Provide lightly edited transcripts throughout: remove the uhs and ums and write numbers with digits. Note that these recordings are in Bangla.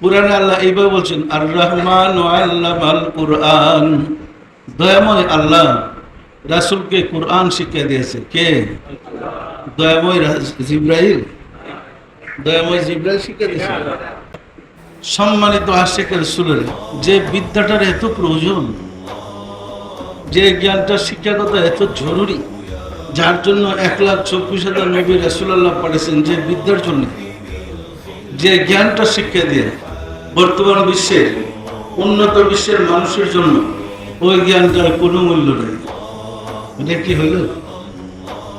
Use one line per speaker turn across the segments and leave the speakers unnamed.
কুরআনে আল্লাহ এইভাবে বলছেন, আর রহমান আল্লামাল কুরআন। দয়াময় আল্লাহ রাসূলকে কুরআন শিক্ষা দিয়েছে। কে? দয়াময় জিবরাইল। দয়াময় জিবরাইল শিক্ষা দিয়েছে। সম্মানিত আশিকের রাসূলের যে বিদ্যাটার এত প্রয়োজন, যে জ্ঞানটা শিক্ষাগত এত জরুরি, যার জন্য 1,24,000 নবী রাসূলুল্লাহ পাঠিয়েছেন, যে বিদ্যার জন্য, যে জ্ঞানটা শিক্ষা দিয়ে বর্তমান বিশ্বের উন্নত বিশ্বের মানুষের জন্য ওই জ্ঞানটার কোনো মূল্য নেই। এটা কি হইল?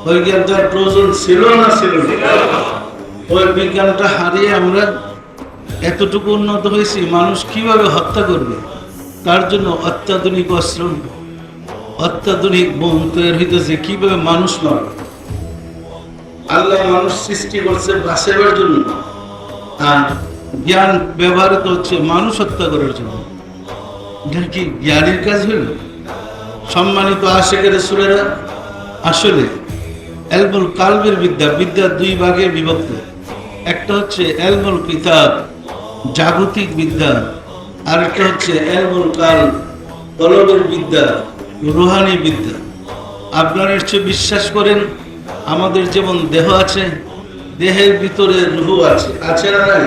ওই জ্ঞানটার প্রয়োজন ছিল না ছিল না? ওই বিজ্ঞানটা হারিয়ে আমরা এতটুকু উন্নত হয়েছি, মানুষ কিভাবে হত্যা করবে তার জন্য অত্যাধুনিক অস্ত্র, অত্যাধুনিক বোম তৈরি হইতেছে, কিভাবে মানুষ মারবে। আল্লাহ মানুষ সৃষ্টি করছে বাঁচাবার জন্য, আর জ্ঞান ব্যবহৃত হচ্ছে মানুষ হত্যা করার জন্য। এটা কি জ্ঞানের কাজ হইল? সম্মানিত আশিকের রাসূলেরা, আসলে এলমুল কালবের বিদ্যা, বিদ্যা দুই ভাগে বিভক্ত। একটা হচ্ছে এলমুল কিতাব, জাগতিক বিদ্যা, আর একটা হচ্ছে এলমুল কাল, কলবের বিদ্যা, রুহানি বিদ্যা। আপনারা নিশ্চয় বিশ্বাস করেন আমাদের যেমন দেহ আছে, দেহের ভিতরে রুহ আছে, আছে না নাই?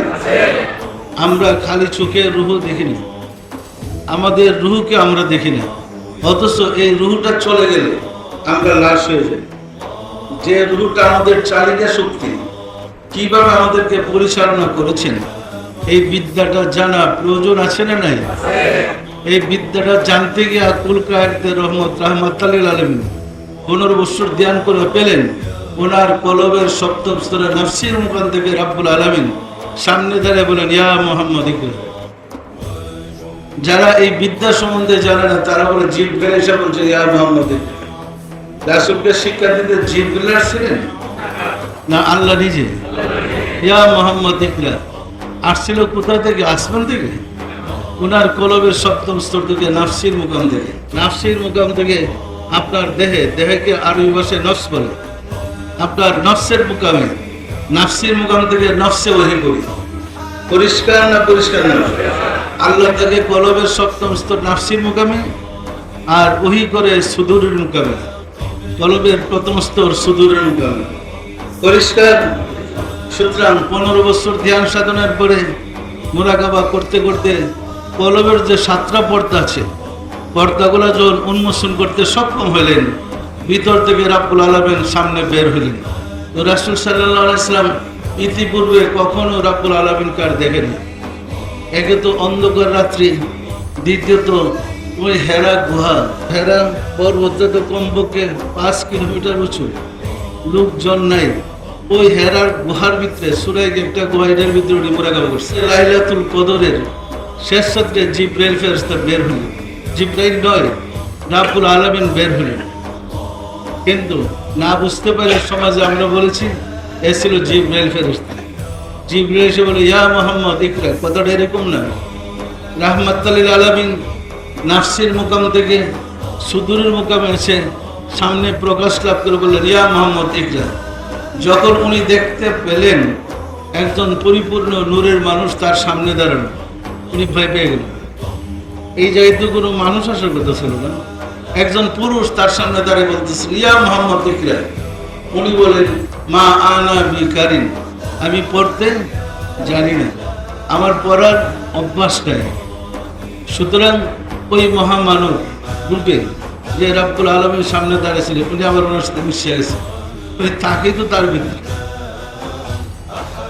আমরা খালি চোখে রুহ দেখি না, আমাদের রুহকে আমরা দেখি না, অথচ এই রুহটা চলে গেলে আমরা লাশ হয়ে যাই। যে রুহটা আমাদের চালিকা শক্তি, কিভাবে আমাদেরকে পরিচালনা করেছেন, এই বিদ্যাটা জানা প্রয়োজন আছে না নাই? এই বিদ্যাটা জানতে গিয়ে কুল কায়েদের রাহমাতুল আলামিন 15 বছর ধ্যান করে পেলেন। ওনার কলবের সপ্তম স্তরে নফসির মুকাম থেকে রাব্বুল আলামিন সামনে দাঁড়িয়ে বলেন, ইয়া মুহাম্মদ ইকরা। যারা এই বিদ্যা সম্বন্ধে জানে না তারা বলে জিবরাইল এসে বলছে ইয়া মুহাম্মদ ইকরা। রাসূলকে শিক্ষা দিতে জিবরাইল আসছিলেন না আল্লাহ নিজে? ইয়া মুহাম্মদ ইকরা আসছিল কোথা থেকে? আসমান থেকে। ওনার কলবের সপ্তম স্তর থেকে, নাফসির মুকাম থেকে। নাফসির মুকাম থেকে আপনার দেহকে আরবি ভাষায় নফস বলে। আপনার নফসের মুকামে, নাফসির মুকাম থেকে নফসে ওহী করি। পরিষ্কার না পরিষ্কার না? আল্লাহ থেকে কলবের সপ্তম স্তর নাফসির মুকামে, আর ওহী করে সুদূরের মুকামে। কলবের প্রথম স্তর সুদূরের মুকামে। পরিষ্কার? সুতরাং 15 বছর ধ্যান সাধনার পরে মুরাকাবা করতে করতে কলবের যে 7টা পর্দা আছে, পর্দাগুলো যখন উন্মোচন করতে সক্ষম হলেন, ভিতর থেকে রাব্বুল আলামিন সামনে বের হলেন। তো রাসূল সাল্লাল্লাহু আলাইহি ওয়াসাল্লাম ইতিপূর্বে কখনো রাব্বুল আলামিনকে আর দেখেনি। একে তো অন্ধকার রাত্রি, দ্বিতীয়ত ওই হেরা গুহা, হেরা পর্বত তো কমপক্ষে 5 কিলোমিটার উঁচু, লোকজন নাই। ওই হেরার গুহার ভিতরে সুরায় একটা গুহার ভিতরে উনি মুরাকাবা করছে। লাইলাতুল কদরের শেষ রাত্রে জিবরাইল ফেরেশতা বের হলেন। জিবরাইল নয়, রাব্বুল আলামিন বের হলেন। কিন্তু না বুঝতে পারে সমাজে আমরা বলেছি এ ছিল জিবরাইল ফেরেশতা। জিবরাইল এসে বলে ইয়া মুহাম্মদ ইকরা। কথাটা এরকম না। রাহমাতুল আলামিন নাফসির মুকাম থেকে সুদূরের মুকামে এসে সামনে প্রকাশ লাভ করে বললেন ইয়া মুহাম্মদ ইকরা। যখন উনি দেখতে পেলেন একজন পরিপূর্ণ নূরের মানুষ তার সামনে দাঁড়ানো, উনি ভয় পেয়ে গেলেন। এই জায়গায় তো কোনো মানুষ আসার কথা ছিল না, একজন পুরুষ তার সামনে দাঁড়িয়ে বলতেছিল ইয়া মুহাম্মদ ইকরা। উনি বলেন মা আনা বিকারিন, আমি পড়তে জানি না, আমার পড়ার অভ্যাস নাই। সুতরাং ওই মহামানব রূপে যে রাব্বুল আলামিন সামনে দাঁড়িয়েছিলেন, উনি আবার ওনার সাথে মিশে গেছে। তাকে তো তার ভিতরে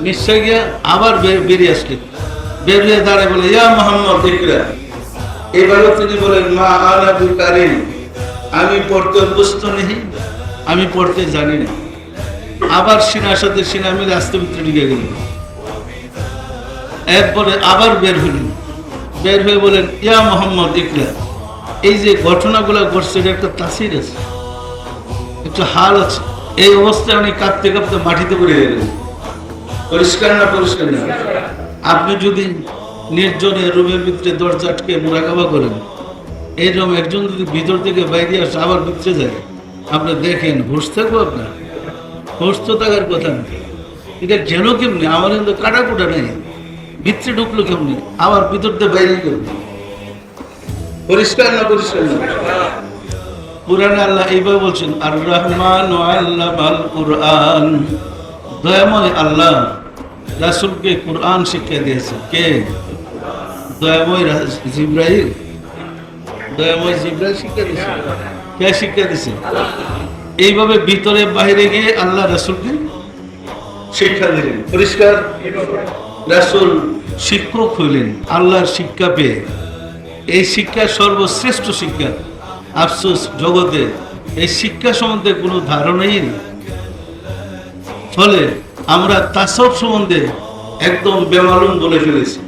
নিশ্চয় গিয়ে আবার বেরিয়ে আসলেন। বের হয়ে দাঁড়ায় বলে ইয়া মুহাম্মদ ইকরা। এবারও তিনি বলেন মা আনা বিকারিন, আমি পড়তে অভ্যস্ত নেই, আমি পড়তে জানি না। আবার সিনার সাথে সিনা মিলে আস্তে ভিতরে ঢুকে গেলেন। এরপরে আবার বের হলেন, বের হয়ে বলেন ইয়া মুহাম্মদ ইকরা। এই যে ঘটনাগুলো ঘটছে এটা একটা তাসির আছে, একটা হাল আছে। এই অবস্থায় উনি কাঁপতে কাঁপতে মাটিতে পড়ে গেলেন। পরিষ্কার না পরিষ্কার না? আপনি যদি নির্জনে রুমের ভিতরে দরজা আটকে মুরাকাবা করেন, এইরকম একজন যদি ভিতর থেকে বাইরে আসে আবার ভিতরে যায়, আপনি দেখেন হুঁশ থাকবো? আপনার হুঁশ তো থাকার কথা না। এটা যেন কেমনি আমার কিন্তু কাটাকুটা নেই, ভিতরে ঢুকলো কেমনি, আবার ভিতর দিয়ে বাইরে গেল। পরিষ্কার না পরিষ্কার না? কুরআনে আল্লাহ এইভাবে বলছেন, আর রহমান আল্লামাল কুরআন, দয়াময় আল্লাহ রাসূলকে কুরআন শিক্ষা দিয়েছে। কে? দয়াময় জিবরাইল। দয়াময় জিবরাইল শিক্ষা দিয়েছে। কে শিক্ষা দিয়েছে? এইভাবে ভিতরে বাইরে গিয়ে আল্লাহ রাসূলকে শিক্ষা দিলেন। পরিষ্কার? রাসূল শিক্ষক হইলেন আল্লাহর শিক্ষা পেয়ে। এই শিক্ষা সর্বশ্রেষ্ঠ শিক্ষা। আফসোস জগতে এই শিক্ষা সম্বন্ধে কোনো ধারণাই নেই। ফলে আমরা তাসাউফ সম্বন্ধে একদম বেমালুম বলে ফেলেছি।